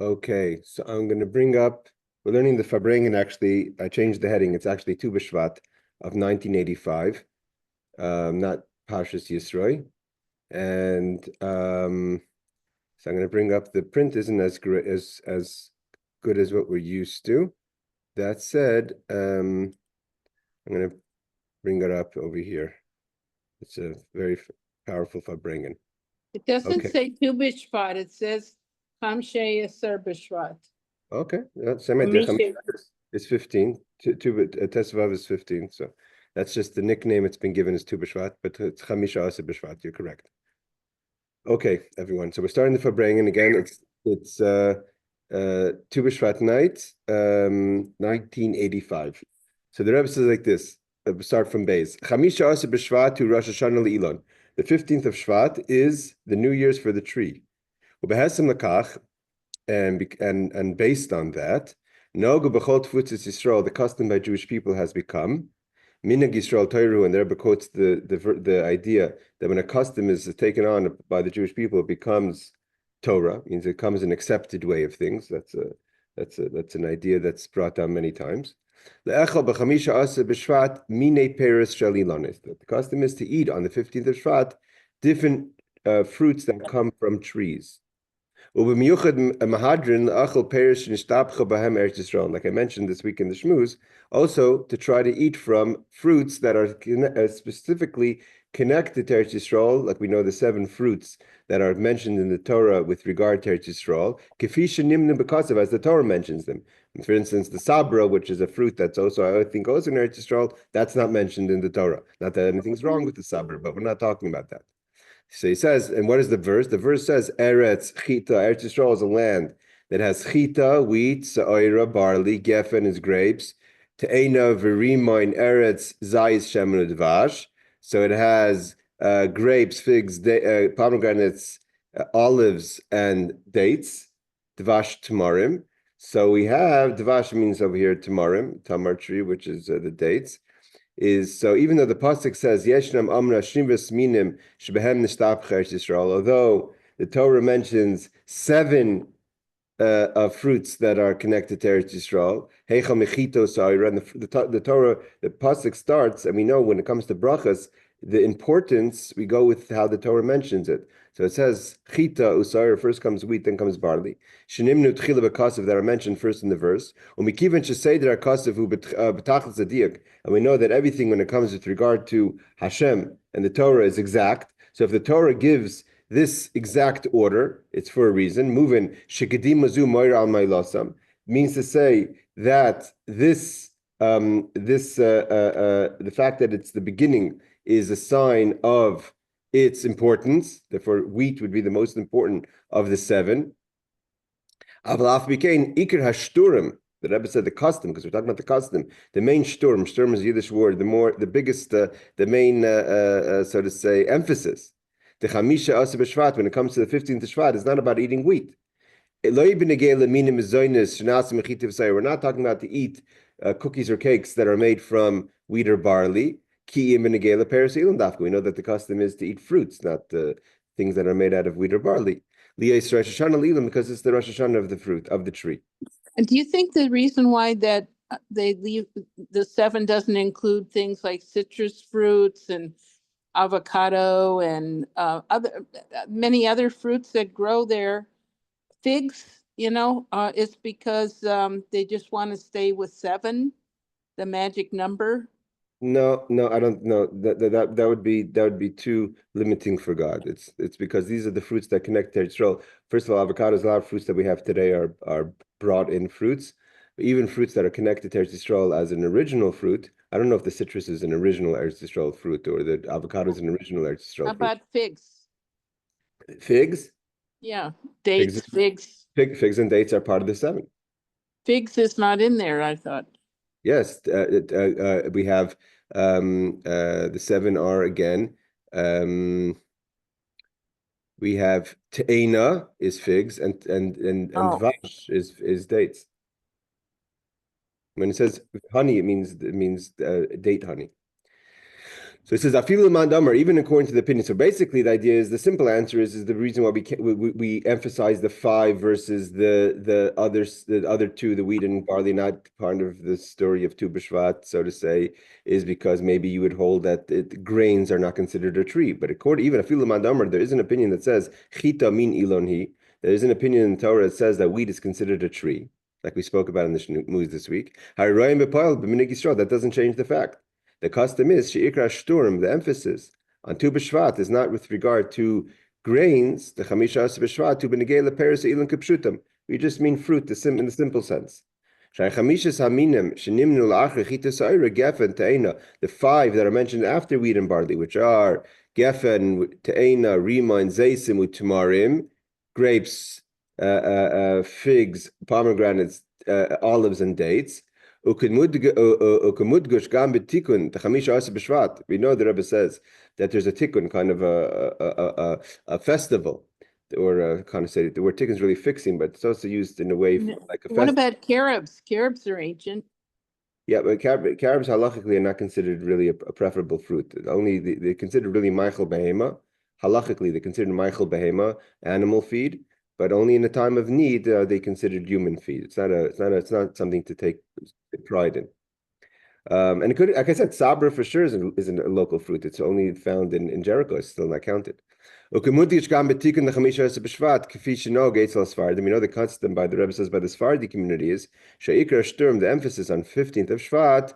Okay, so I'm going to bring up, we're learning the Farbrengen. Actually, I changed the heading. It's actually Tu B'Shvat of 1985, not Parshas Yisro. And so I'm going to bring up, the print isn't as great as good as what we're used to. That said, I'm going to bring it up over here. It's a very powerful Farbrengen. It doesn't Okay. say Tu B'Shvat, it says Chamshei Aser B'Shvat. Okay, same idea. It's 15. Tesvav is 15. So that's just the nickname it's been given as Tu B'Shvat, but it's Chamisha Asa B'Shvat. You're correct. Okay, everyone. So we're starting the Farbrengen again. It's Tu B'Shvat night, 1985. So the Rebbe says like this. Start from base. Chamisha Asa B'Shvat to Rosh Hashanah Le'ilon. The 15th of Shvat is the New Year's for the tree. Ubehesem Lakach. And based on that, Nogu b'chol tfutzis Yisrael, the custom by Jewish people has become Minhag Yisrael Toiru, and the Rebbe quotes the idea that when a custom is taken on by the Jewish people, it becomes Torah, means it becomes an accepted way of things. That's an idea that's brought down many times. The custom is to eat on the 15th of Shvat different fruits that come from trees. Like I mentioned this week in the Shmuz, also to try to eat from fruits that are specifically connected to Eretz Yisroel, like we know the 7 fruits that are mentioned in the Torah with regard to Eretz Yisroel, as the Torah mentions them. And for instance, the sabra, which is a fruit that's also, I think, also in Eretz Yisroel, that's not mentioned in the Torah. Not that anything's wrong with the sabra, but we're not talking about that. So he says, and what is the verse? The verse says, Eretz Chita. Eretz Yisrael is a land that has Chita, wheat, Sa'ira, barley, Geffen is grapes, Te'ena, Verimoin, Eretz, Zayis, Shemen, Dvash. So it has grapes, figs, pomegranates, olives, and dates, Dvash, Tamarim. So we have, Dvash means over here Tamarim, Tamar tree, which is the dates. So even though the pasuk says Yeshnam Amra Shimvas Minim Shebehem Nishtap Yisrael, although the Torah mentions 7 of fruits that are connected to Eretz Yisrael, Heicha Mechito Sa'ira, and the Torah, the pasuk starts, and we know when it comes to brachas, the importance, we go with how the Torah mentions it. So it says Chita Usaira, first comes wheat, then comes barley. Shenimnu Tchila B'Kasav that are mentioned first in the verse. Umikivan Sheseder Kasav Hu B'Tachlis Adiyak. And we know that everything when it comes with regard to Hashem and the Torah is exact. So if the Torah gives this exact order, it's for a reason. Moving Shekadim Mazu Moira Al Mailasam means to say that the fact that it's the beginning is a sign of its importance. Therefore, wheat would be the most important of the 7. Avalaf became Iker Hashturim. The Rebbe said the custom, because we're talking about the custom. The main shturm is a Yiddish word. The biggest, the main, so to say, emphasis. The Chamisha Asa B'Shvat, when it comes to the 15th of Shvat, is not about eating wheat. We're not talking about to eat cookies or cakes that are made from wheat or barley. We know that the custom is to eat fruits, not things that are made out of wheat or barley. Because it's the Rosh Hashanah of the fruit, of the tree. And do you think the reason why that they leave the 7 doesn't include things like citrus fruits and avocado and many other fruits that grow there, figs, it's because they just want to stay with 7, the magic number? No, I don't know. That would be too limiting for God. It's because these are the fruits that connect to Yisrael. First of all, avocados, a lot of fruits that we have today are brought in fruits. But even fruits that are connected to Eretz Yisrael as an original fruit. I don't know if the citrus is an original Eretz Yisrael fruit or the avocado is an original Eretz Yisrael fruit. How about figs? Figs? Yeah, dates, figs. Figs and dates are part of the 7. Figs is not in there, I thought. Yes, we have the 7 are again. We have te'ena is figs and dvash is dates. When it says honey, it means date honey. So it says afilu man damar, even according to the opinion. So basically, the idea is the simple answer is the reason why we emphasize the 5 versus the other 2, the wheat and barley, not part of the story of Tu B'Shvat, so to say, is because maybe you would hold that grains are not considered a tree. But according even afilu man damar, there is an opinion that says chita min ilonhi. There is an opinion in the Torah that says that wheat is considered a tree, like we spoke about in the Shmuz this week. That doesn't change the fact. The custom is she'ikra shturm. The emphasis on Tu B'Shvat is not with regard to grains. The chamisha b'Shvat tu b'negei leperes ilan kipshutam. We just mean fruit in the simple sense. The 5 that are mentioned after wheat and barley, which are gefen, te'ena, rima, and zaysim, utmarim, grapes, figs, pomegranates, olives, and dates. We know the Rebbe says that there's a tikkun, kind of a festival, or kind of say the word tikkun is really fixing, but it's also used in a way like a festival. What about carobs? Carobs are ancient. Yeah, but carobs halachically are not considered really a preferable fruit. Only they're considered really meichel behema. Halachically, they're considered meichel behema, animal feed. But only in a time of need they considered human feed. It's not something to take pride in. And it could, like I said, sabra for sure isn't a local fruit. It's only found in Jericho. It's still not counted. We know the custom by the Rebbe says by the Sephardi community is the emphasis on 15th of Shvat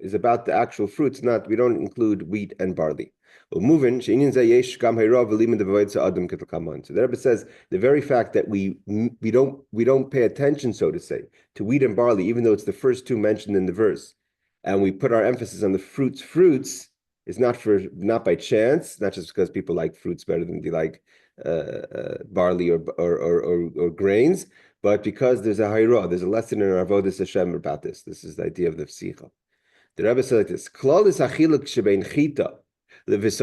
is about the actual fruits. We don't include wheat and barley. So the Rebbe says the very fact that we don't pay attention, so to say, to wheat and barley, even though it's the first 2 mentioned in the verse, and we put our emphasis on the fruits is not by chance, not just because people like fruits better than they like barley or grains, but because there's a hayra, there's a lesson in our avodas Hashem about this. This is the idea of the Sicho. The Rebbe says like this: Klal is achiluk shebein chita. What is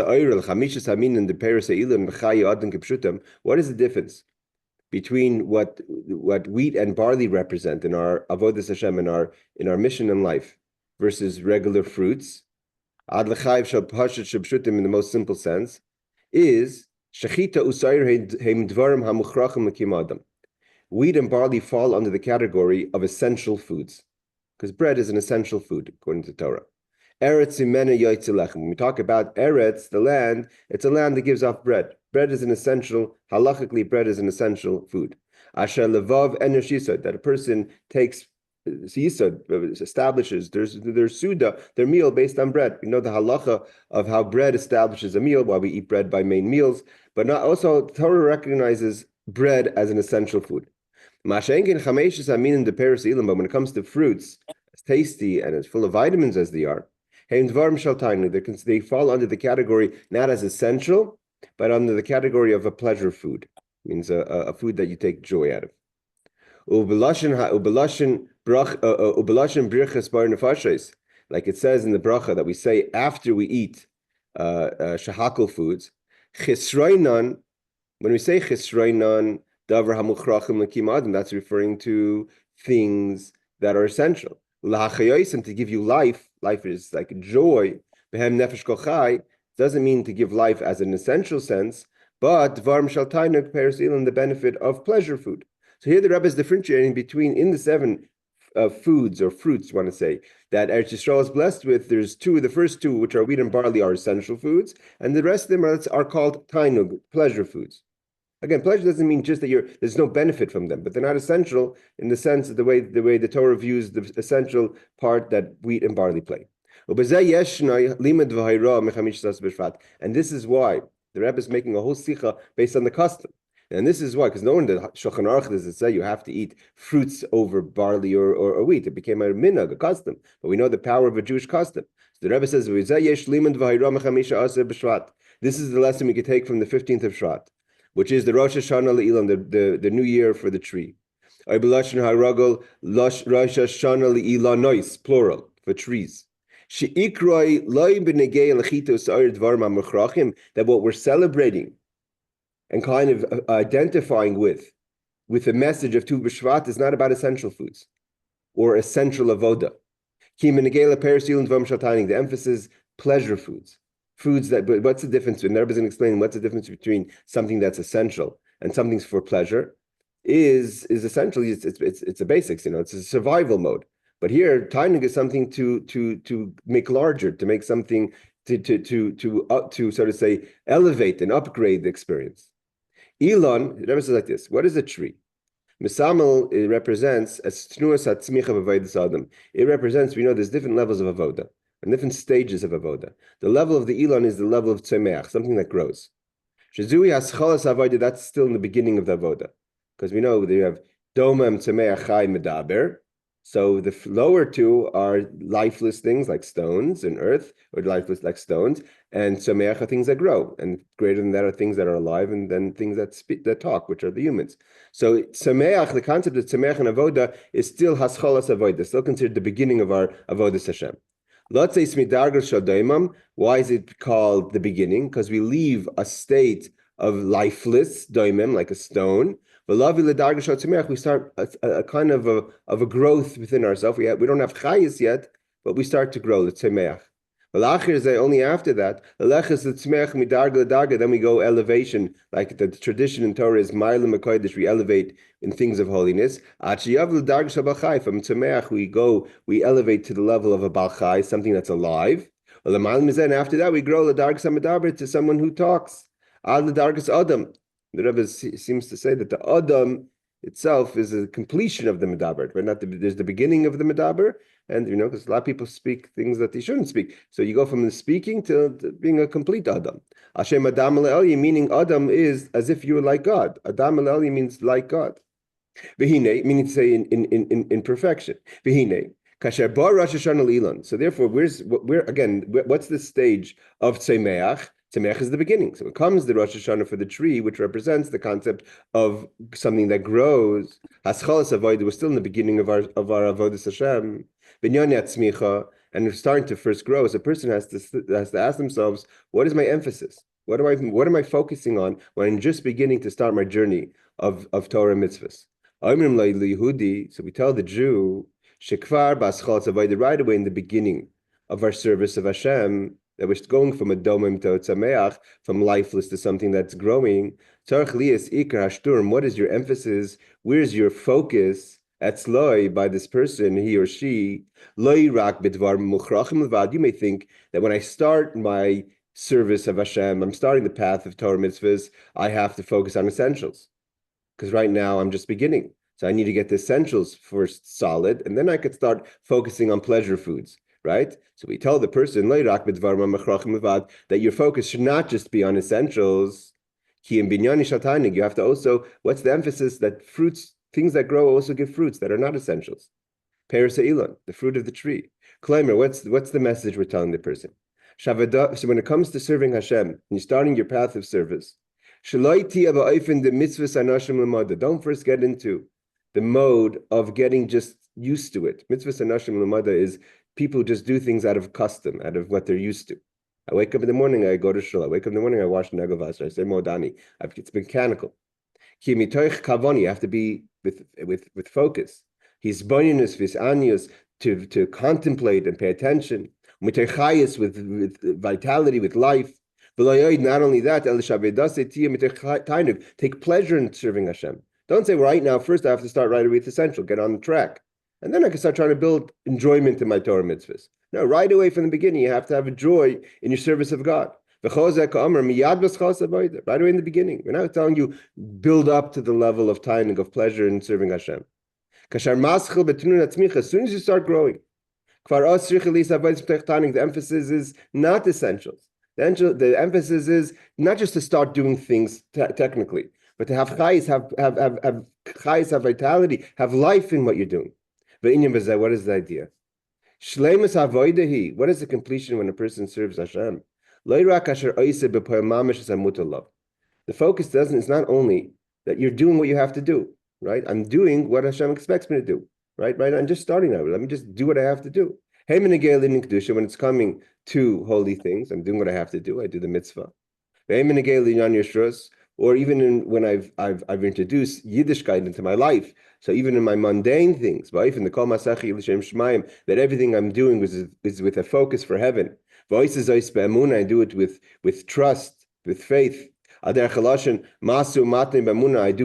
the difference between what wheat and barley represent in our avodas Hashem, in our mission in life, versus regular fruits? In the most simple sense, is wheat and barley fall under the category of essential foods, because bread is an essential food according to Torah. Eretz Yisroel. When we talk about Eretz, the land, it's a land that gives off bread. Bread is an essential, halachically, bread is an essential food. Asher levav enosh yisod, that a person takes yisod, establishes their suda, their meal based on bread. We know the halacha of how bread establishes a meal, why we eat bread by main meals, but not also Torah recognizes bread as an essential food. But when it comes to fruits, as tasty and as full of vitamins as they are, they fall under the category not as essential, but under the category of a pleasure food. It means a food that you take joy out of. Like it says in the bracha that we say after we eat shahakal foods. When we say chisreinan, that's referring to things that are essential. And to give you life is like joy. Doesn't mean to give life as an essential sense, but the benefit of pleasure food. So here the Rebbe is differentiating between, in the 7 foods or fruits, want to say, that Eretz Yisroel is blessed with, there's 2, the first 2, which are wheat and barley, are essential foods, and the rest of them are called tainug, pleasure foods. Again, pleasure doesn't mean just that there's no benefit from them, but they're not essential in the sense of the way the Torah views the essential part that wheat and barley play. And this is why the Rebbe is making a whole sicha based on the custom. And this is why, because no one in the Shulchan Aruch does it say you have to eat fruits over barley or wheat. It became a minhag, a custom. But we know the power of a Jewish custom. So the Rebbe says, this is the lesson we could take from the 15th of Shvat, which is the Rosh Hashanah Le'ilan, the new year for the tree. Rosh Hashanah Le'ilanois, plural, for trees. That what we're celebrating and kind of identifying with the message of Tu B'Shvat is not about essential foods or essential avoda. The emphasis pleasure foods. Foods that, but what's the difference? And Rebbes is explaining what's the difference between something that's essential and something's for pleasure. Is essentially it's a basics, it's a survival mode. But here, tainig is something to make larger, to make something to sort of say elevate and upgrade the experience. Elon, Rebbes says like this: what is a tree? Misamel, it represents as tnuas hatzmicha b'avodas adam. It represents, we know there's different levels of avoda and different stages of avoda. The level of the elon is the level of tzemeach, something that grows. Shezui haschalas avoda, that's still in the beginning of the avoda, because we know that you have domam tzemeach chai medaber. So the lower two are lifeless things like stones and earth, or lifeless like stones, and tzemeach are things that grow, and greater than that are things that are alive, and then things that talk, which are the humans. So tzemeach, the concept of tzemeach and avoda is still haschalas avoda, still considered the beginning of our avodas Hashem. Let's say smidargal shadoimam. Why is it called the beginning? Because we leave a state of lifeless doimim, like a stone. We start a kind of a growth within ourselves. We don't have chayis yet, but we start to grow. The tzemeach. Only after that, then we go elevation, like the tradition in Torah is Ma'alim HaKodesh, we elevate in things of holiness. From tzemeach, we elevate to the level of a balchai, something that's alive. And after that, we grow to someone who talks. Adam. The Rebbes seems to say that the Adam itself is a completion of the medaber. Right? There's the beginning of the medaber, and because a lot of people speak things that they shouldn't speak. So you go from the speaking to being a complete Adam. Hashem Adam Elyon, meaning Adam is as if you were like God. Adam Elyon means like God. V'hine, meaning to say in perfection. V'hine. Kasher bar Rosh Hashanah Ilan. So therefore, what's the stage of Tzemeach? Tzemeach is the beginning. So it comes the Rosh Hashanah for the tree, which represents the concept of something that grows. Haschalas avodah was still in the beginning of our avodas Hashem. Binyan yatzmicha, and it's starting to first grow. So a person has to ask themselves, what is my emphasis? What am I focusing on when I'm just beginning to start my journey of Torah mitzvahs? So we tell the Jew, shekvar b'aschalas avodah, right away in the beginning of our service of Hashem, that we're going from a domim to a tzameach, from lifeless to something that's growing. What is your emphasis? Where's your focus? Etzloi, by this person, he or she. You may think that when I start my service of Hashem, I'm starting the path of Torah mitzvahs, I have to focus on essentials. Because right now I'm just beginning. So I need to get the essentials first solid, and then I could start focusing on pleasure foods. Right? So we tell the person that your focus should not just be on essentials. You have to also, what's the emphasis? That fruits, things that grow also give fruits that are not essentials. Peres ha'ilon, the fruit of the tree. Claimer, what's the message we're telling the person? So when it comes to serving Hashem, and you're starting your path of service, don't first get into the mode of getting just used to it. Mitzvahs anashim l'mada is people just do things out of custom, out of what they're used to. I wake up in the morning, I go to shul. I wake up in the morning, I wash negavas. I say modani. It's mechanical. You have to be with focus. He's bonus, his anius, to contemplate and pay attention. With vitality, with life. Not only that, take pleasure in serving Hashem. Don't say right now, first I have to start right away with essential, get on the track. And then I can start trying to build enjoyment in my Torah mitzvahs. No, right away from the beginning, you have to have a joy in your service of God. Right away in the beginning. We're not telling you build up to the level of tainig, of pleasure in serving Hashem. As soon as you start growing, the emphasis is not essentials. The emphasis is not just to start doing things technically, but to have chayis, have chayis, have vitality, have life in what you're doing. But what is the idea? What is the completion when a person serves Hashem? The focus is not only that you're doing what you have to do, right? I'm doing what Hashem expects me to do, right? I'm just starting out. Let me just do what I have to do. When it's coming to holy things, I'm doing what I have to do. I do the mitzvah. Or even when I've introduced Yiddishkeit into my life, so even in my mundane things, that everything I'm doing is with a focus for heaven. Voices I do it with trust, with faith. I do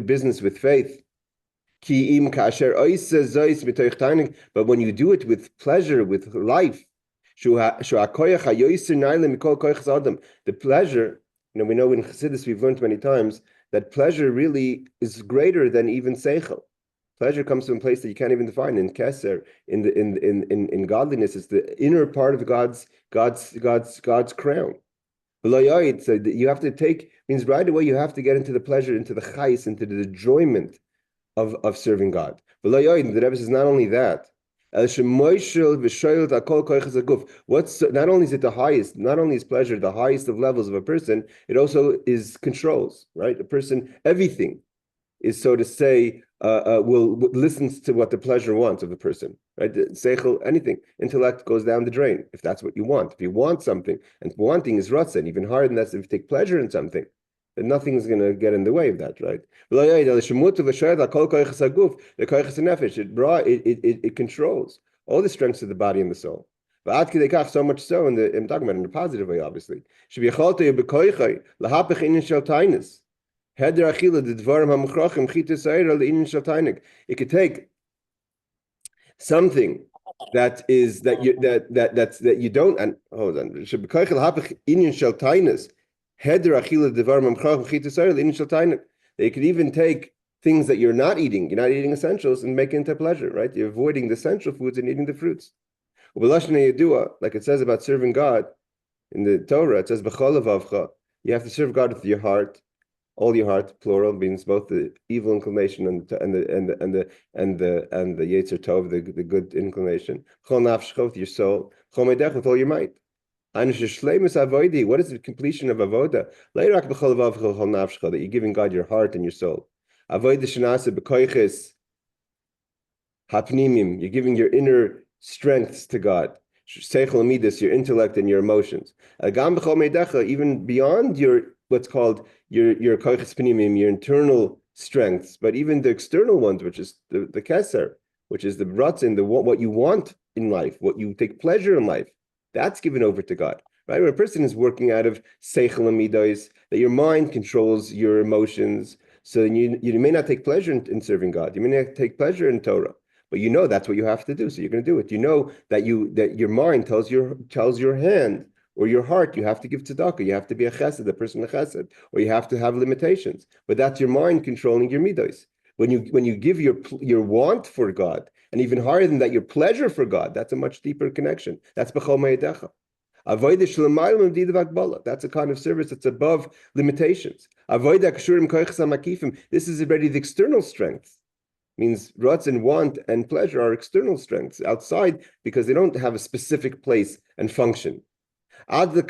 business with faith. But when you do it with pleasure, with life, the pleasure, we know in Chassidus we've learned many times that pleasure really is greater than even Sicho. Pleasure comes from a place that you can't even define. In Keser, in godliness, it's the inner part of God's crown. So you have to means right away you have to get into the pleasure, into the chais, into the enjoyment of serving God. The Rebbes says not only that. Not only is it the highest, not only is pleasure the highest of levels of a person, it also is controls, right? A person, everything is, so to say, will listens to what the pleasure wants of the person, right? Seichel, anything, intellect goes down the drain if that's what you want. If you want something, and wanting is ratzon, even higher than that, if you take pleasure in something, then nothing is going to get in the way of that, right? It controls all the strengths of the body and the soul. So much so, I'm talking about in a positive way, obviously. It could take something that you don't, and hold on. They could even take things that you're not eating essentials, and make it into pleasure, right? You're avoiding the essential foods and eating the fruits. Like it says about serving God in the Torah, it says you have to serve God with your heart, all your heart, plural, means both the evil inclination and the Yetzer Tov, the good inclination. Chol nafshcha, with your soul. Chol meidech, with all your might. What is the completion of avoda? That you're giving God your heart and your soul. Avoda shenase b'koiches hapnimim. You're giving your inner strengths to God. Seichel midas, your intellect and your emotions. Even beyond your what's called your koiches pnimim, your internal strengths, but even the external ones, which is the keser, which is the ratzin, what you want in life, what you take pleasure in life, that's given over to God. Right? When a person is working out of seichel midas, that your mind controls your emotions, so you may not take pleasure in serving God. You may not take pleasure in Torah. But you know that's what you have to do, so you're going to do it. You know that your mind tells your hand or your heart you have to give tzedakah, you have to be a chesed, a person of chesed, or you have to have limitations. But that's your mind controlling your midos. When you give your want for God, and even higher than that, your pleasure for God, that's a much deeper connection. That's b'chol ma'adecha. That's a kind of service that's above limitations. This is already the external strength. Means ratz and want and pleasure are external strengths outside, because they don't have a specific place and function. Until the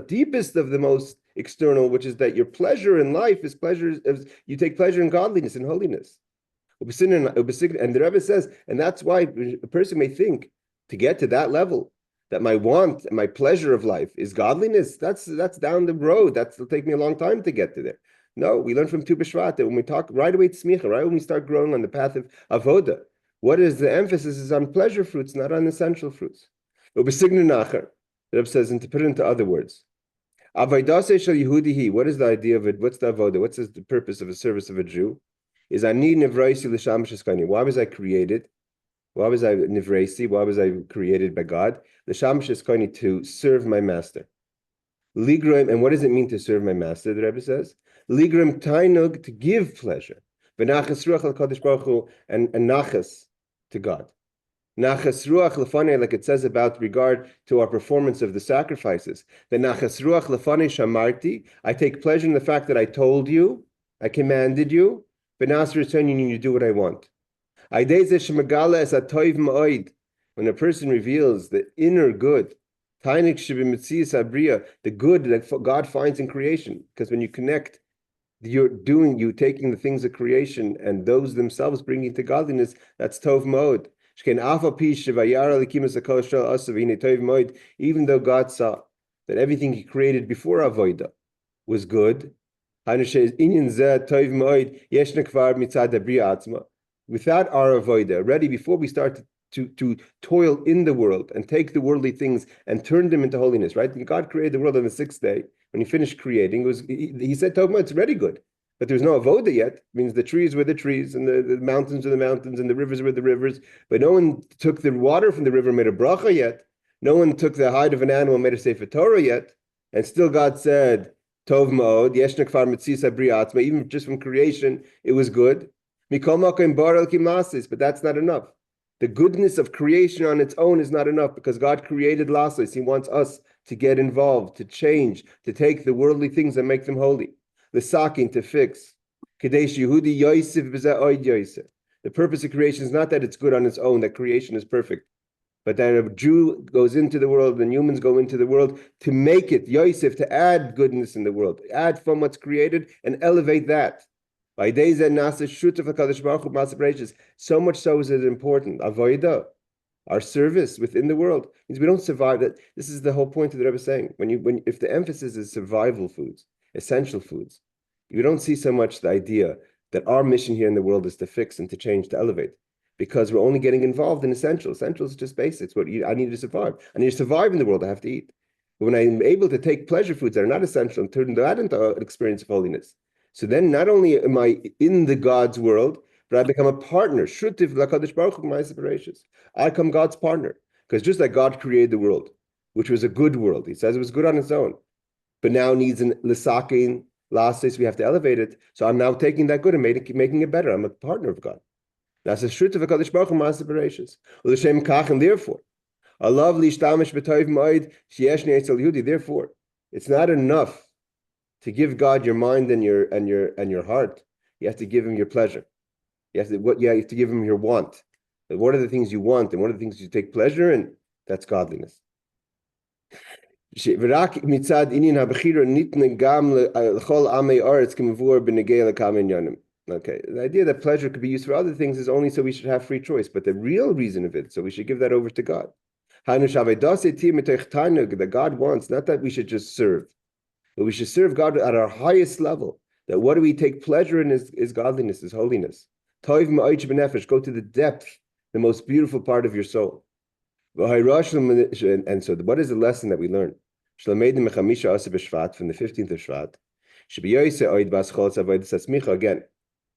deepest of the most external, which is that your pleasure in life is pleasure, you take pleasure in godliness and holiness. And the Rebbe says, and that's why a person may think to get to that level, that my want and my pleasure of life is godliness, that's down the road. That'll take me a long time to get to there. No, we learn from Tu B'Shvat that when we talk right away to Smicha, right when we start growing on the path of Avoda, what is the emphasis is on pleasure fruits, not on essential fruits. The Rebbe says, and to put it into other words, what is the idea of it? What's the Avoda? What's the purpose of a service of a Jew? Is why was I created? Why was I nivreisi? Why was I created by God? The shamash is going to serve my master. Ligram, and what does it mean to serve my master? The Rebbe says, ligram tainug, to give pleasure, v'nachas ruach l'kadosh baruch hu, and nachas to God. Nachas ruach lefanei, like it says about regard to our performance of the sacrifices. The nachas ruach lefanei shamarti, I take pleasure in the fact that I told you, I commanded you, v'nas return you to do what I want. When a person reveals the inner good, the good that God finds in creation, because when you connect, you're taking the things of creation and those themselves bringing to godliness, that's tov mode. Even though God saw that everything He created before Avodah was good, without our avodah, ready before we start to toil in the world and take the worldly things and turn them into holiness, right? God created the world on the sixth day. When he finished creating, he said, Tov, it's ready good. But there's no avodah yet. It means the trees were the trees, and the mountains were the mountains, and the rivers were the rivers. But no one took the water from the river and made a bracha yet. No one took the hide of an animal and made a sefer Torah yet. And still God said, Tov ma'od, yeshna kfar mitzisa bri'atzma, even just from creation, it was good. Mikol makom bar el kimasis, but that's not enough. The goodness of creation on its own is not enough because God created lasos. He wants us to get involved, to change, to take the worldly things and make them holy. The sakin, to fix. Kadesh Yehudi Yosef b'zeh oid Yosef. The purpose of creation is not that it's good on its own, that creation is perfect, but that a Jew goes into the world and humans go into the world to make it, Yosef, to add goodness in the world, add from what's created and elevate that. So much so is it important. Avodah, our service within the world, means we don't survive. That this is the whole point of the Rebbes saying. If the emphasis is survival foods, essential foods, you don't see so much the idea that our mission here in the world is to fix and to change, to elevate, because we're only getting involved in essentials. Essentials is just basics. I need to survive. I need to survive in the world. I have to eat. But when I'm able to take pleasure foods that are not essential and turn that into an experience of holiness, so then not only am I in the God's world, but I become a partner. Shutiv l'kadosh baruch hu ma'aseh. I become God's partner. Because just like God created the world, which was a good world, he says it was good on its own, but now needs an l'sakin, lasis, we have to elevate it. So I'm now taking that good and making it better. I'm a partner of God. That's a shutiv l'kadosh baruch hu ma'aseh b'reishis. L'shem kach, and therefore, alav lishtamish b'toiv ma'id she'eshni etzel Yehudi. Therefore, it's not enough to give God your mind and your heart. You have to give him your pleasure. You have to give him your want. What are the things you want and what are the things you take pleasure in? That's godliness. Okay, the idea that pleasure could be used for other things is only so we should have free choice, but the real reason of it, so we should give that over to God. That God wants, not that we should just serve, but we should serve God at our highest level. That what do we take pleasure in is godliness, is holiness. Go to the depth, the most beautiful part of your soul. And so what is the lesson that we learn? From the 15th of Shvat. Again.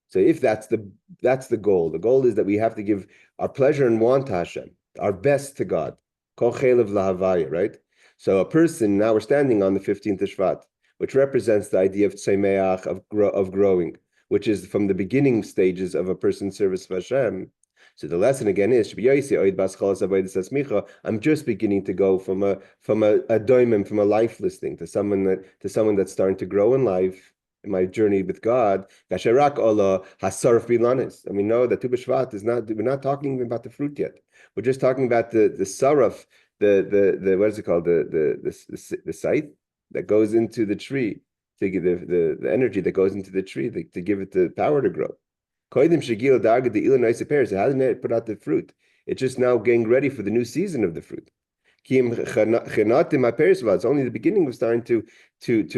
So if that's the goal is that we have to give our pleasure and want to Hashem, our best to God. Right? So a person, now we're standing on the 15th of Shvat, which represents the idea of tzemeach, of growing, which is from the beginning stages of a person's service of Hashem. So the lesson again is, I'm just beginning to go from a doimim, from a lifeless thing, to someone that's starting to grow in life, in my journey with God. And we know that Tu B'Shvat is not, we're not talking about the fruit yet. We're just talking about the saraf, the what is it called, the scythe that goes into the tree, to give the energy that goes into the tree to give it the power to grow. How didn't it put out the fruit? It's just now getting ready for the new season of the fruit. It's only the beginning of starting to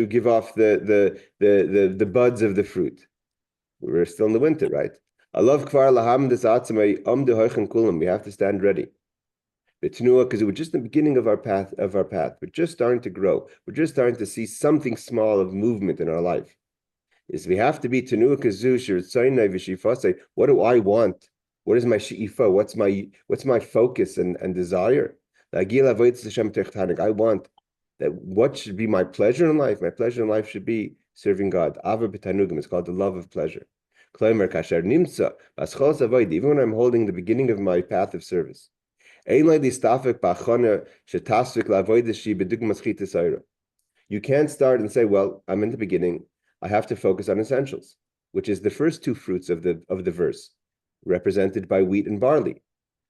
give off the buds of the fruit. We're still in the winter, right? We have to stand ready. Because we're just in the beginning of our path. We're just starting to grow. We're just starting to see something small of movement in our life. Is we have to be tenuah kazu. What do I want? What is my she'ifa? What's my focus and desire? I want that. What should be my pleasure in life? My pleasure in life should be serving God. Ava b'tanugim. It's called the love of pleasure. Even when I'm holding the beginning of my path of service. You can't start and say, well, I'm in the beginning. I have to focus on essentials, which is the first two fruits of the verse, represented by wheat and barley.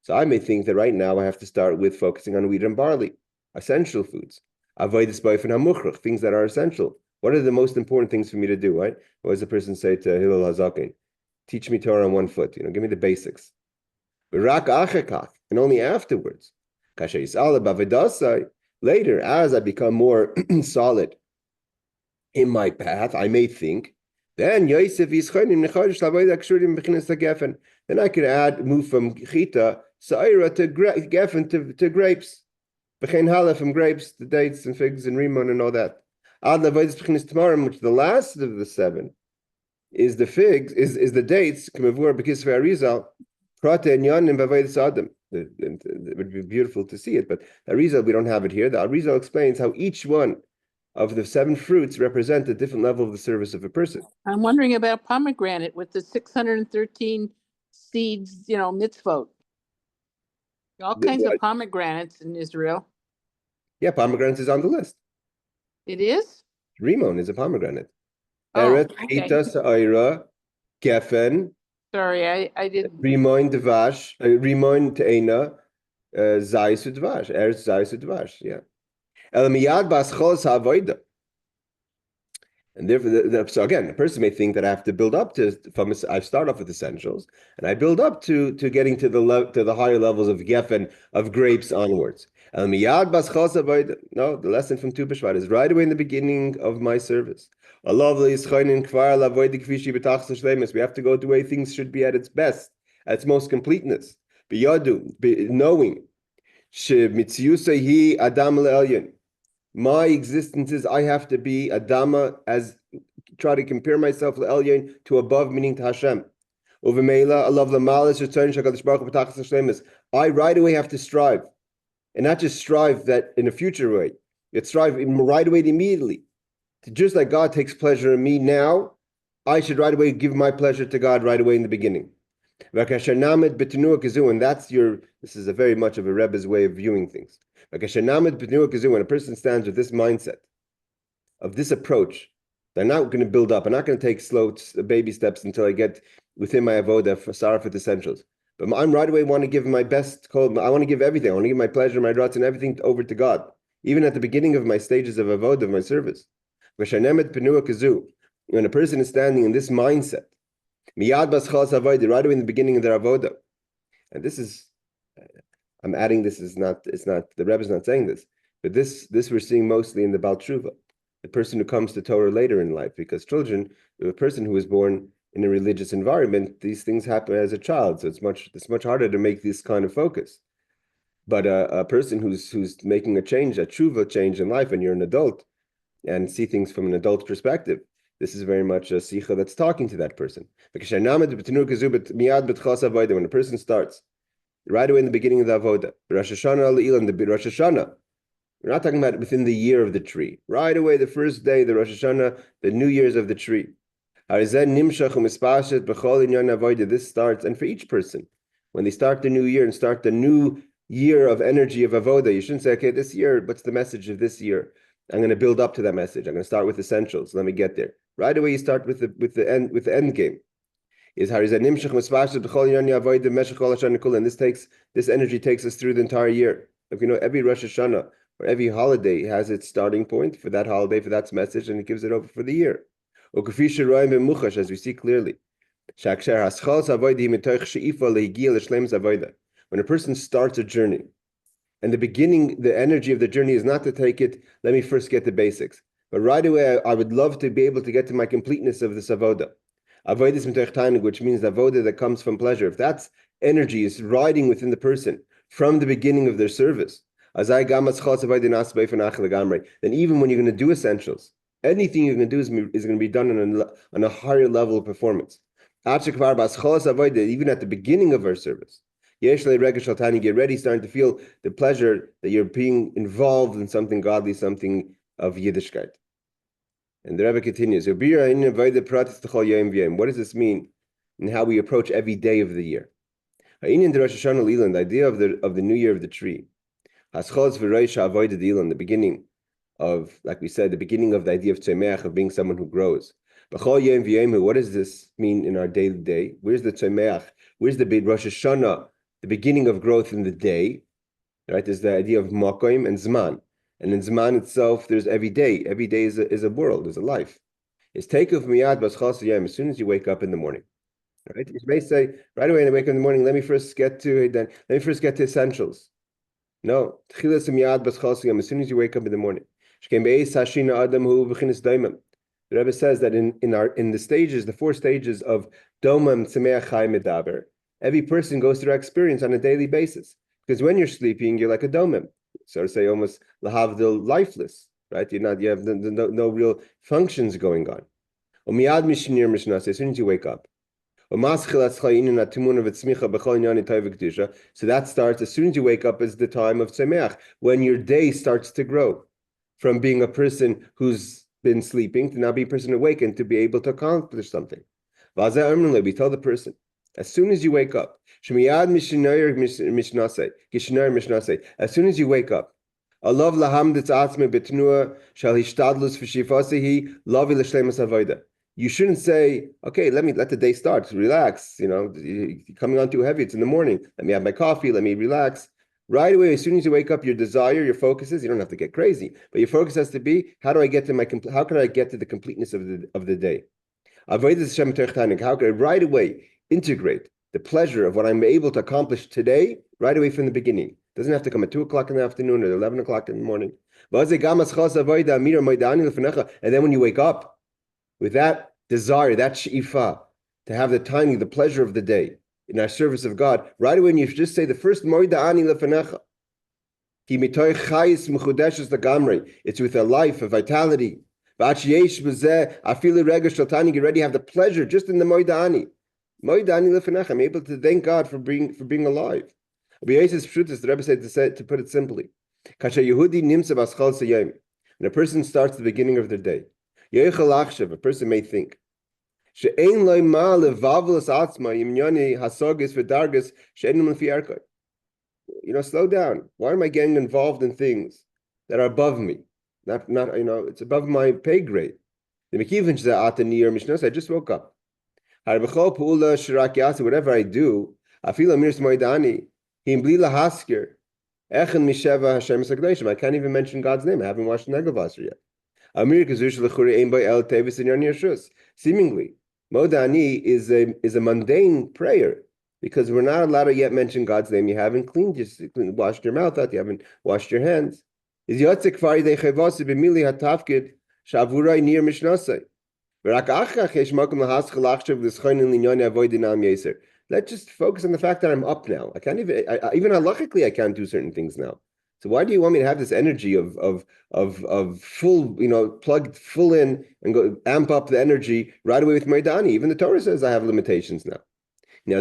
So I may think that right now I have to start with focusing on wheat and barley, essential foods. Things that are essential. What are the most important things for me to do, right? What does the person say to Hillel Hazakin? Teach me Torah on one foot, give me the basics. And only afterwards, later, as I become more solid in my path, I may think, then then I could move from chita, sa'ira to geffen to grapes. B'chein hala from grapes to dates and figs and rimon and all that. Ad lavoidis b'chinis tamarim, which the last of the 7 is the figs, is the dates, k'mevur b'kis ve'arizal, prate and yonim b'avoidis adam. It would be beautiful to see it, but the Arizal, we don't have it here. The Arizal explains how each one of the 7 fruits represent a different level of the service of a person. I'm wondering about pomegranate with the 613 seeds, mitzvot. All kinds of pomegranates in Israel. Yeah, pomegranate is on the list. It is? Rimon is a pomegranate. Oh, Eretz, okay. Chita, Sa'ira, Geffen. Sorry, I didn't. Rimon Devash, Rimon Te'ena, Zayis Udvash, Eretz Zayis Udvash, yeah. El Miyad Baschol Ha'avoida. And therefore, so again, a person may think that I have to build up I start off with essentials, and I build up to getting to the higher levels of geffen, of grapes onwards. El miyad bas chos avoda. No, the lesson from Tu B'Shvat is right away in the beginning of my service. We have to go the way things should be at its best, at its most completeness. Knowing Adam le'elyon. My existence is I have to be Adama, as try to compare myself to above, meaning to Hashem. I right away have to strive, and not just strive that in a future way. Yet strive right away immediately. Just like God takes pleasure in me now, I should right away give my pleasure to God right away in the beginning. And this is a very much of a Rebbes way of viewing things. When a person stands with this mindset, of this approach, they're not going to build up. I'm not going to take slow baby steps until I get within my avoda for sarafat essentials. But I'm right away want to give my best. I want to give everything. I want to give my pleasure, my druts, and everything over to God. Even at the beginning of my stages of avoda, of my service. When a person is standing in this mindset, right away in the beginning of their avoda, and this is, I'm adding this is not, it's not, the Rebbe is not saying this, but this we're seeing mostly in the Baal Tshuva, the person who comes to Torah later in life, because children, a person who is born in a religious environment, these things happen as a child, so it's much harder to make this kind of focus. But a person who's making a change, a tshuva change in life, and you're an adult, and see things from an adult perspective, this is very much a Sicho that's talking to that person. When a person starts, right away in the beginning of the Avoda, Rosh Hashanah, the Rosh Hashanah, we're not talking about within the year of the tree. Right away, the first day, the Rosh Hashanah, the New Year's of the tree. This starts, and for each person, when they start the new year and start the new year of energy of Avoda, you shouldn't say, okay, this year, what's the message of this year? I'm going to build up to that message. I'm going to start with essentials. Let me get there. Right away, you start with the end game. And this energy takes us through the entire year. If you know, every Rosh Hashanah or every holiday has its starting point for that holiday, for that message, and it gives it over for the year. As we see clearly, when a person starts a journey, and the energy of the journey is not to take it, let me first get the basics. But right away, I would love to be able to get to my completeness of this avoda. Avoda is which means the avoda that comes from pleasure. If that energy is riding within the person from the beginning of their service, then even when you're going to do essentials, anything you're going to do is going to be done on a higher level of performance. Even at the beginning of our service, get ready, starting to feel the pleasure that you're being involved in something godly, something of Yiddishkeit. And the Rebbe continues, what does this mean in how we approach every day of the year? The idea of the new year of the tree. The beginning of, like we said, the beginning of the idea of tzemeach, of being someone who grows. What does this mean in our daily day? Where's the tzemeach? Where's the Rosh Hashanah? The beginning of growth in the day, right? There's the idea of makoim and zman. And in zman itself, there's every day. Every day is a world, is a life. It's takeoff miyad b'schas yom, as soon as you wake up in the morning. Right? You may say, right away when I wake up in the morning, let me first get to essentials. No. Tchilas miyad b'schas yom, as soon as you wake up in the morning. The Rebbe says that in the stages, the 4 stages of domam tzemeach chai medaber, Every person goes through that experience on a daily basis. Because when you're sleeping, you're like a domim. So to say, almost lahavdil, lifeless, right? You have no real functions going on. As soon as you wake up. So that starts, as soon as you wake up, is the time of Tzemeach, when your day starts to grow from being a person who's been sleeping to now be a person awakened to be able to accomplish something. We tell the person, as soon as you wake up, as soon as you wake up, you shouldn't say, okay, let the day start, relax, coming on too heavy, it's in the morning, let me have my coffee, let me relax. Right away, as soon as you wake up, your desire, your focus is, you don't have to get crazy, but your focus has to be, how can I get to the completeness of the day? How can I right away integrate the pleasure of what I'm able to accomplish today, right away from the beginning? It doesn't have to come at 2 o'clock in the afternoon or 11 o'clock in the morning. And then when you wake up, with that desire, that she'ifa, to have the pleasure of the day in our service of God, right away when you just say the first moida ani lefanecha, it's with a life, a vitality. You already have the pleasure just in the moida ani. Moida ani lefanecha, I'm able to thank God for being alive. The Rebbe said to put it simply, when a person starts the beginning of their day, a person may think, slow down. Why am I getting involved in things that are above me? Not it's above my pay grade. I just woke up. Whatever I do, I can't even mention God's name. I haven't watched Negavasr yet. Seemingly, Modani is a mundane prayer because we're not allowed to yet mention God's name. You haven't washed your mouth out, you haven't washed your hands. Let's just focus on the fact that I'm up now. I can't even halachically I can't do certain things now. So why do you want me to have this energy of full, plugged full in and go amp up the energy right away with Maidani? Even the Torah says I have limitations now. And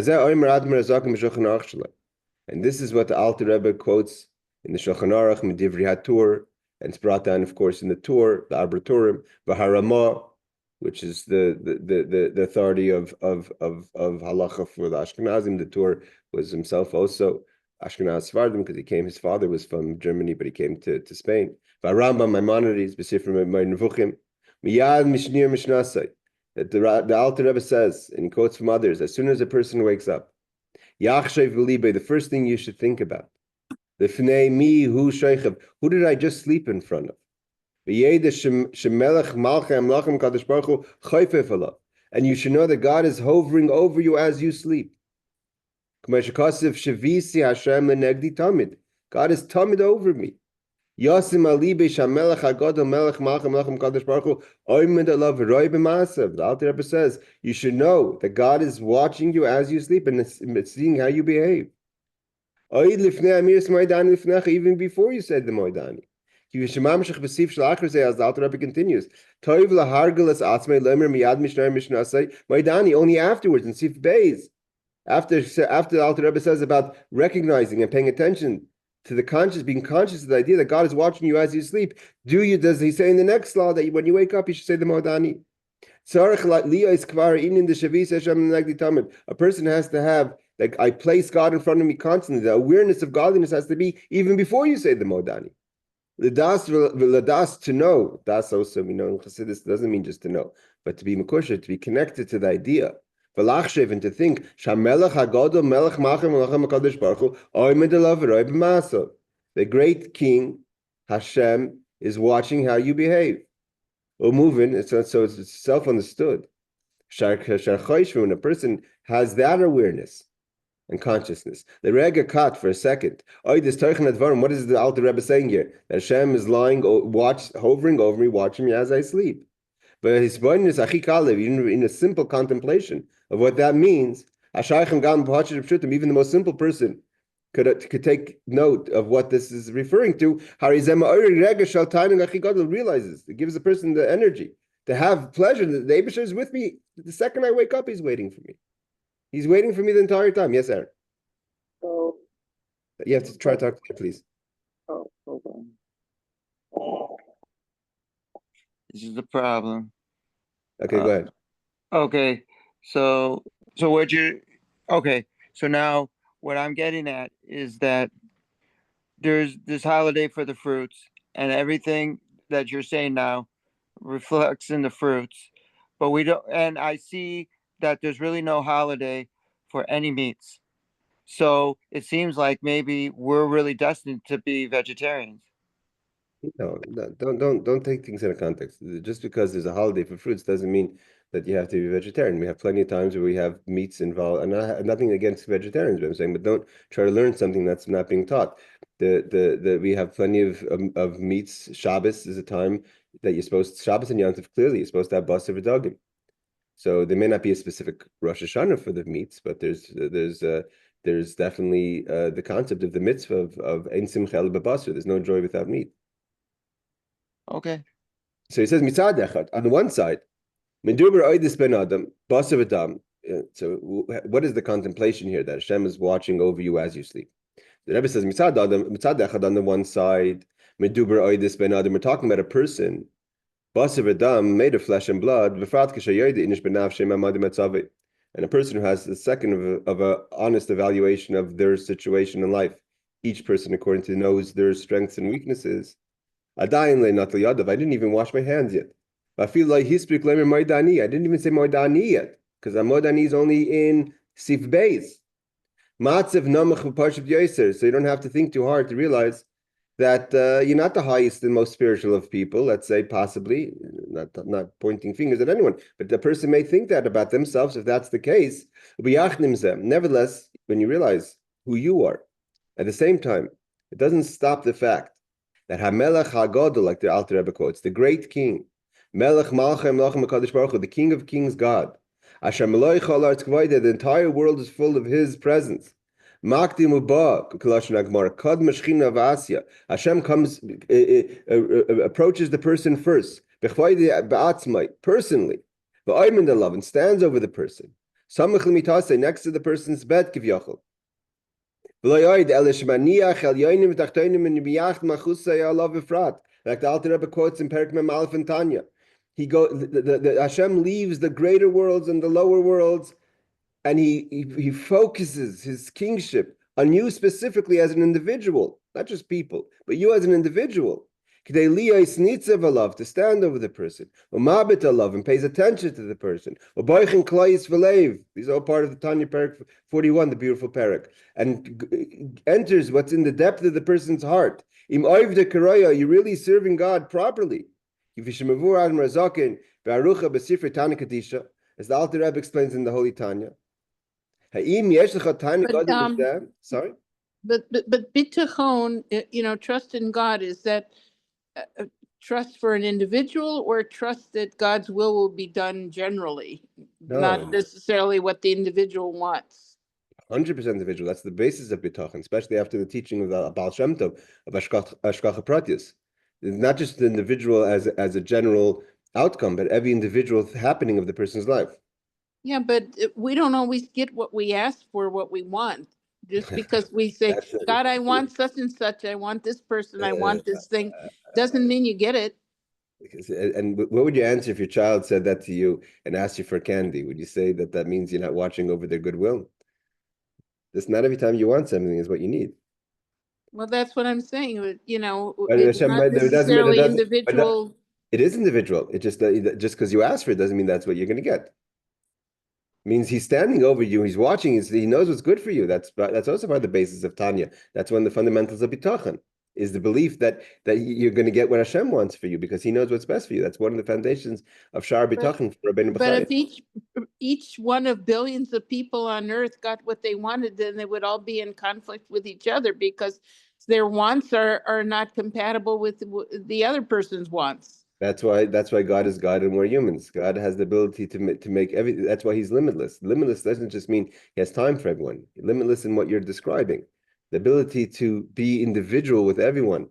this is what the Alter Rebbe quotes in the Shulchan Aruch, Medivri HaTur, and it's brought down, of course, in the Tur, the Arboturim, V'Harama, which is the authority of halacha for the Ashkenazim. The Tur was himself also Ashkenaz Sephardim because his father was from Germany, but he came to Spain. V'Rambam Maimonides, B'Sifrim Nevuchim, Miyad Mishnir Mishnasai. That the Alter Rebbe says, and he quotes from others, as soon as a person wakes up, Yachshev v'libe, the first thing you should think about, the Fnei mi hu sheichev, who did I just sleep in front of? And you should know that God is hovering over you as you sleep. God is tamid over me. The Alter Rebbe says you should know that God is watching you as you sleep and seeing how you behave. Even before you said the Moidani. As the Alter Rebbe continues, only afterwards in Sif Beis, after the Alter Rebbe says about recognizing and paying attention to the being conscious of the idea that God is watching you as you sleep, does he say in the next law that when you wake up you should say the Modani? A person has to have, like, I place God in front of me constantly. The awareness of godliness has to be even before you say the Modani. The das to know, das also, in Chassidus doesn't mean just to know, but to be mekusher, to be connected to the idea. And to think, the great King Hashem is watching how you behave. So it's self-understood. When a person has that awareness and consciousness, the rega cut for a second. What is the Alter Rebbe saying here? That Hashem is hovering over me, watching me as I sleep. But his point is in a simple contemplation of what that means. Even the most simple person could take note of what this is referring to. Realizes it gives the person the energy to have pleasure. The Eibusher is with me. The second I wake up, he's waiting for me. He's waiting for me the entire time. Yes, Aaron. So, You have to try to talk to me, please. oh, hold on. This is the problem. Okay, go ahead. Okay, so so now what I'm getting at is that there's this holiday for the fruits, and everything that you're saying now reflects in the fruits, but we don't. And I see that there's really no holiday for any meats. So it seems like maybe we're really destined to be vegetarians. No, don't take things out of context. Just because there's a holiday for fruits doesn't mean that you have to be vegetarian. We have plenty of times where we have meats involved, and nothing against vegetarians, but I'm saying, but don't try to learn something that's not being taught. We have plenty of meats. Shabbos is a time that you're supposed Shabbos and Yom Tov, clearly you're supposed to have basar v'dagim. So there may not be a specific Rosh Hashanah for the meats, but there's definitely the concept of the mitzvah of ein simcha el b'basar. There's no joy without meat. Okay. So he says, mitzad echad, on the one side, meduber oidis ben adam, basar v'dam. So what is the contemplation here? That Hashem is watching over you as you sleep. The Rebbe says, mitzad echad, on the one side, meduber oidis ben adam, we're talking about a person, basar v'dam, made of flesh and blood, v'frat k'shayayde inish benavshem amadim etzaveh. And a person who has the second of a honest evaluation of their situation in life, each person according to knows their strengths and weaknesses. I didn't even wash my hands yet. I feel like he speak I didn't even say Moidani yet, because Moidani is only in Sif Beis. Matzev Namach Parshas Yoser. So you don't have to think too hard to realize that you're not the highest and most spiritual of people, let's say, possibly, not pointing fingers at anyone, but the person may think that about themselves. If that's the case, nevertheless, when you realize who you are, at the same time, it doesn't stop the fact that HaMelech HaGadol, like the Alter Rebbe quotes, the great king, Melech Malchem Melchem HaKadosh Baruch Hu, the King of Kings, God, Asher Meloi Chol Aretz K'vayde, the entire world is full of His presence. Makdim Uba, K'lashon HaGemara, Kad Meshchina V'Asya, Hashem comes, approaches the person first, B'chvayde B'atzmai, personally, V'aymen the love, and stands over the person. Samach L'mitase, next to the person's bed, Kivyochel. Like the Alter Rebbe quotes in Perek Mem Aleph and Tanya, Hashem leaves the greater worlds and the lower worlds, and he focuses his kingship on you specifically as an individual, not just people, but you as an individual. To stand over the person, and pays attention to the person. These are all part of the Tanya Perek 41, the beautiful Perek, and enters what's in the depth of the person's heart. You're really serving God properly. As the Alter Rebbe explains in the Holy Tanya. Sorry? But bitachon, trust in God, is that trust for an individual or trust that God's will be done generally, not necessarily what the individual wants? 100% individual. That's the basis of bitachon, especially after the teaching of the Baal Shem Tov, of Hashgacha Pratis. It's not just the individual as a general outcome, but every individual happening of the person's life. Yeah, but we don't always get what we ask for, what we want. Just because we say, God, I want such and such, I want this person, I want this thing, doesn't mean you get it. And what would you answer if your child said that to you and asked you for candy? Would you say that means you're not watching over their goodwill? It's not every time you want something is what you need. Well, that's what I'm saying. But It's not necessarily individual. It is individual. It just because you ask for it doesn't mean that's what you're going to get. It means he's standing over you. He's watching. He knows what's good for you. That's also part of the basis of Tanya. That's one of the fundamentals of bitachon, is the belief that you're going to get what Hashem wants for you because He knows what's best for you. That's one of the foundations of Shar bitachon for Rabbeinu B'chai. But if each one of billions of people on earth got what they wanted, then they would all be in conflict with each other because their wants are not compatible with the other person's wants. That's why God is God and we're humans. God has the ability to make everything. That's why he's limitless. Limitless doesn't just mean he has time for everyone. Limitless in what you're describing. The ability to be individual with everyone,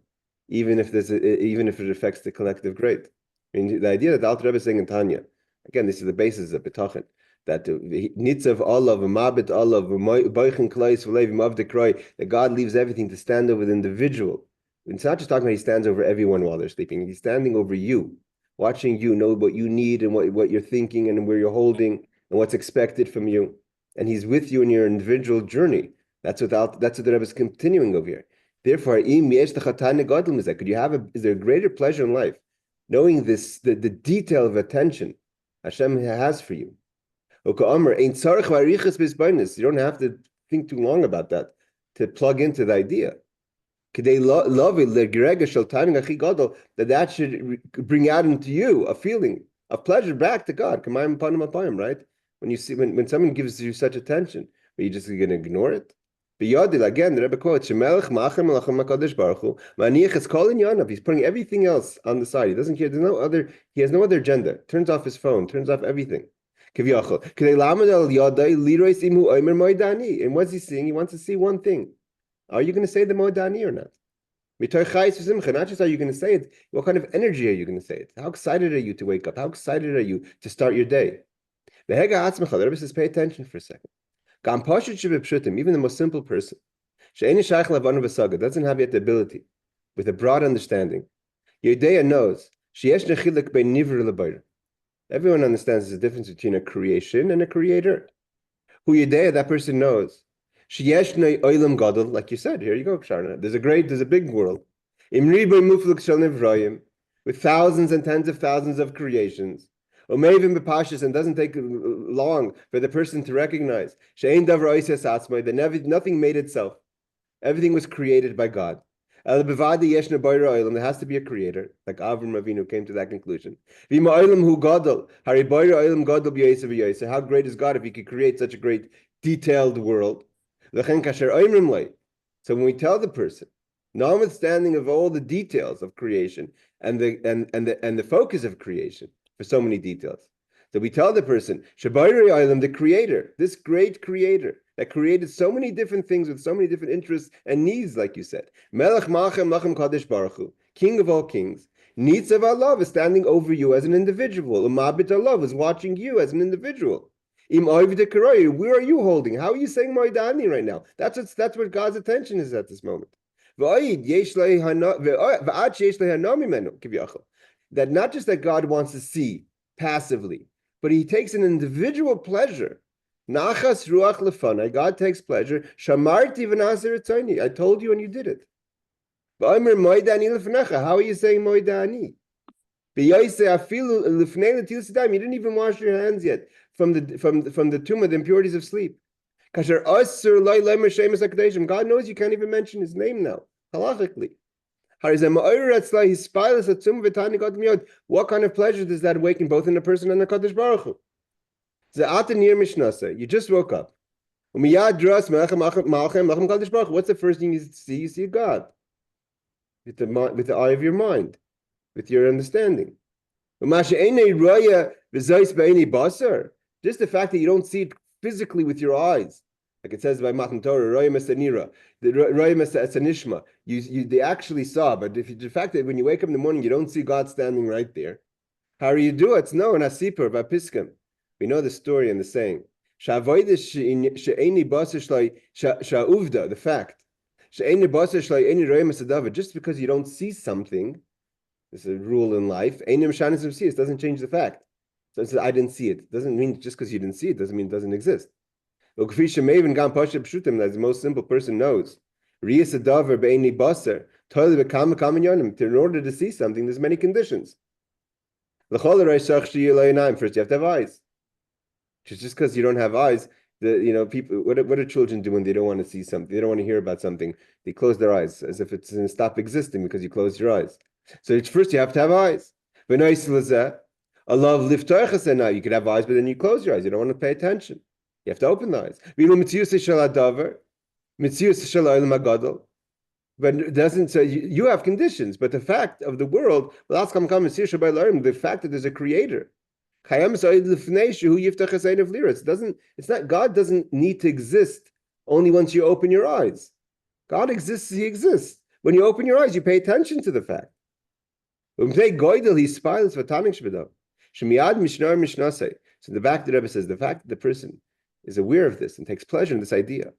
even if it affects the collective great. I mean, the idea that the Alter Rebbe is saying in Tanya, again, this is the basis of B'tachin, that nitzav Allah, v'mabit Allah, v'boichin klais v'lev mavdekrai, that God leaves everything to stand over the individual. It's not just talking about he stands over everyone while they're sleeping. He's standing over you, watching you, know what you need and what you're thinking and where you're holding and what's expected from you. And he's with you in your individual journey. That's what the Rebbe is continuing over here. Therefore, could you is there a greater pleasure in life knowing this, the detail of attention Hashem has for you? You don't have to think too long about that to plug into the idea. That should bring out into you a feeling of pleasure back to God. Right? When you see when someone gives you such attention, are you just going to ignore it? Again, the Rebbe quotes, he's putting everything else on the side. He doesn't care. He has no other agenda. Turns off his phone, turns off everything. And what's he seeing? He wants to see one thing. Are you going to say the Modani or not? Not just are you going to say it, what kind of energy are you going to say it? How excited are you to wake up? How excited are you to start your day? The Rebbe says, pay attention for a second. Even the most simple person, doesn't have yet the ability, with a broad understanding. Yodea knows, everyone understands the difference between a creation and a creator. Who Yodea, that person knows. Like you said, here you go, Sharna. There's a big world. With thousands and tens of thousands of creations. And doesn't take long for the person to recognize that nothing made itself. Everything was created by God. There has to be a creator, like Avram Avinu came to that conclusion. How great is God if he could create such a great detailed world? So when we tell the person, notwithstanding of all the details of creation and the focus of creation, for so many details. So we tell the person, the creator, this great creator that created so many different things with so many different interests and needs, like you said. Melech Machem Lachem Kadosh Baruch Hu, King of all kings. Nitzav Allah is standing over you as an individual. Umabit Allah is watching you as an individual. Im Oivde where are you holding? How are you saying Moidani right now? That's what God's attention is at this moment. That not just that God wants to see passively, but he takes an individual pleasure. Nachas ruach lefanai, God takes pleasure. Shamarti v'naser etzoni, I told you and you did it. V'omer moidani lefnecha, how are you saying moidani? V'yoyse afilu lefnei l'til sidayim, you didn't even wash your hands yet from the tumah, the impurities of sleep. Kasher asur loy lemer shemus hakadeshim, God knows you can't even mention his name now, halachically. What kind of pleasure does that awaken both in the person and the Kadosh Baruch Hu? You just woke up. What's the first thing you see? You see God with the eye of your mind, with your understanding. Just the fact that you don't see it physically with your eyes. Like it says by Matan Torah, Royim Esanira, the Royim Esanishma. They actually saw, but the fact that when you wake up in the morning, you don't see God standing right there. How do you do it? No, in Asipur, Vapiskim. We know the story and the saying. The fact. Just because you don't see something, this is a rule in life, it doesn't change the fact. So it says, I didn't see it. It doesn't mean just because you didn't see it, doesn't mean it doesn't exist. As the most simple person knows. In order to see something, there's many conditions. First, you have to have eyes. Just because you don't have eyes, people. What do children do when they don't want to see something? They don't want to hear about something. They close their eyes as if it's going to stop existing because you close your eyes. So first, you have to have eyes. You could have eyes, but then you close your eyes. You don't want to pay attention. You have to open the eyes. But it doesn't say you have conditions, but the fact of the world, the fact that there's a creator. It's not, God doesn't need to exist only once you open your eyes. God exists, he exists. When you open your eyes, you pay attention to the fact. So the fact that Rebbe says, the fact that the person is aware of this and takes pleasure in this idea,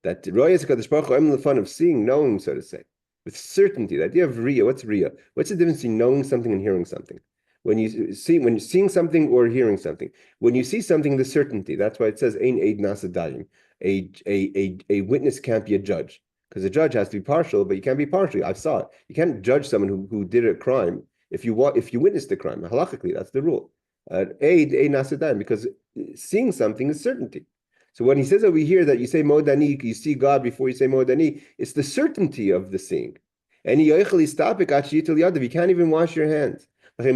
that the fun of seeing, knowing, so to say, with certainty. The idea of Riyah, what's Riyah? What's the difference between knowing something and hearing something? When you're seeing something or hearing something, when you see something, the certainty. That's why it says Ein Eid Nasadayim. A witness can't be a judge, because a judge has to be partial, but you can't be partial. I saw it. You can't judge someone who did a crime if you witnessed the crime. Halachically, that's the rule. Eid Nasadayim, because seeing something is certainty. So when he says over here that you say Modani, you see God before you say Modani, it's the certainty of the seeing. And you can't even wash your hands. So here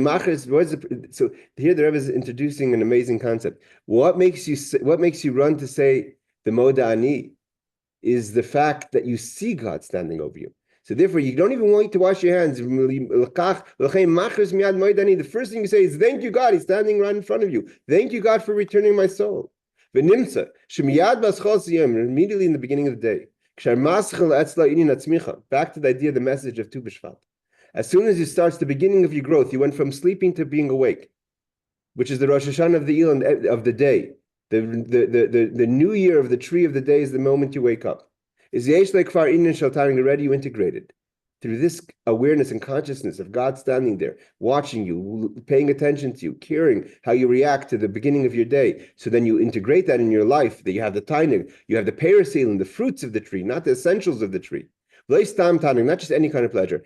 the Rebbe is introducing an amazing concept. What makes you run to say the Modani is the fact that you see God standing over you. So therefore, you don't even want to wash your hands. The first thing you say is, thank you, God, he's standing right in front of you. Thank you, God, for returning my soul. Immediately in the beginning of the day, back to the idea, the message of Tu B'Shvat. As soon as it starts the beginning of your growth, you went from sleeping to being awake, which is the Rosh Hashanah of the Elul of the day. The new year of the tree of the day is the moment you wake up. Is already you integrated through this awareness and consciousness of God standing there, watching you, paying attention to you, caring how you react to the beginning of your day. So then you integrate that in your life, that you have the tainig, you have the parasealing, the fruits of the tree, not the essentials of the tree. Not just any kind of pleasure.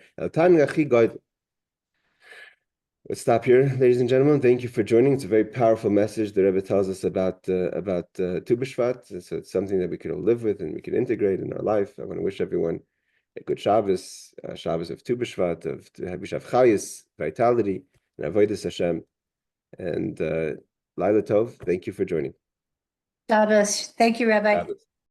Let's stop here, ladies and gentlemen. Thank you for joining. It's a very powerful message the Rebbe tells us about Tu B'Shvat. So it's something that we can all live with and we can integrate in our life. I want to wish everyone a good Shabbos, Shabbos of Tu B'Shvat, of Chayis, vitality, and Avodas Hashem. And Laila Tov, thank you for joining. Shabbos. Thank you, Rabbi. Shabbos.